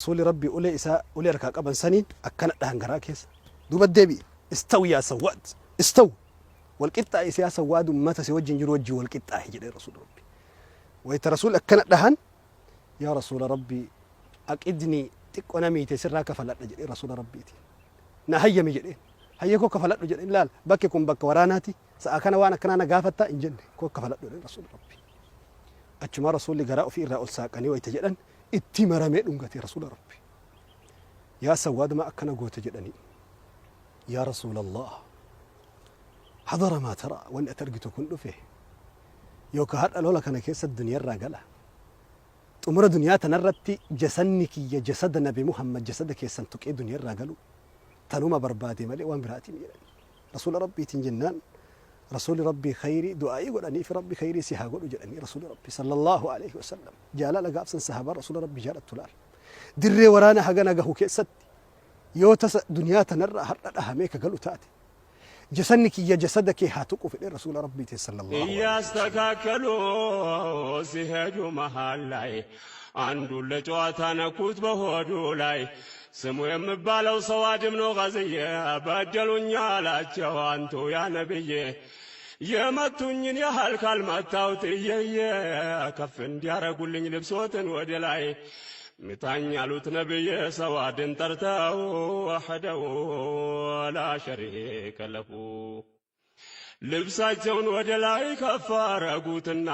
رسول ربي أولي إساء أولي ركاك أبن سنين أكنت لها انقراكيس دوب الدبي استو يا سواد استو والقطع يا سواد متى سوجن جروجي والقطع هجري رسول ربي ويت رسول أكنت لهن يا رسول ربي أكدني تكونا ميتي سراك فلت جري رسول ربي نهيا مجري هيكو كفلت جري لا بككم بك وراناتي سأكنا وانا كنا نقافتا إنجن كو كفلت جري رسول ربي أجمع رسول قراء في إراء الساقني ويتجدن اتمر ميدونغتي رسول ربي يا سواد ما أكنا قوت جدني يا رسول الله حضر ما ترى وان أترقت كل فيه يوكا هاد ألولا كان كيس الدنيا الراقلة أمر دنيا تنرتي جسنك يا جسد نبي محمد جسدك يسنتك إيه دنيا الراقلو تنوما بربادي ملي وان براتي ميراني رسول ربي تنجنان رسول ربي خيري دعائي قلني في ربي خيري سيها قلو جلني رسول ربي صلى الله عليه وسلم جالا لقابسن صحابة رسول ربي جالت تلال دري ورانا حقنا قهو كيست يوتس دنيا تنرى حرد أهميك قلو تاتي جسنك يا جسدك هاتوكو في رسول ربي صلى الله عليه وسلم يستكاكلو سيهجو محل لاي አንዱ ለጨዋታ ነኩት በሆዱ ላይ ስሙ የምባለው ሰው አድምኖ ጋዝዬ በደሉኛ አላቸው አንቱ ያ ነብዬ የመቱኝን ያህል ካልመታውት እየየ ከፍ እንዲያረጉልኝ ልብሶትን ወደ ላይ ምታኝ ያሉት ነብዬ ሰዋድን ጠርተው ወህደው ላ ሸሪከ ለሁ ልብሳቸውን ወደ ላይ ከፍ አረጉትና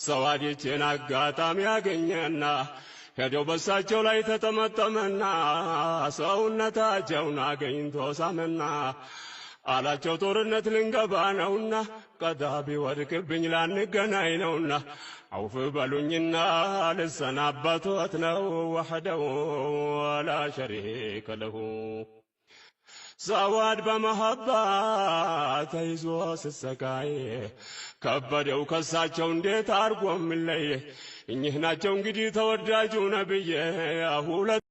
ሰዋዲችን አጋጣሚ ያገኘና ሄደው በሳቸው ላይ ተጠመጠመና ሰውነታቸውን አገኝቶ ሳመና አላቸው ጦርነት ልንገባ ነውና ቀዳ ቢወድቅብኝ ላንገናኝ ነውና አውፍ በሉኝና ልሰናበቶት ነው ወህደው ላ ሸሪከ ለሁ ሰዋድ በመሐባ ተይዞ ስሰቃይ ከበደው ከሳቸው እንዴት አርጎ ምለየ እኚህ ናቸው እንግዲህ ተወዳጁ ነብዬ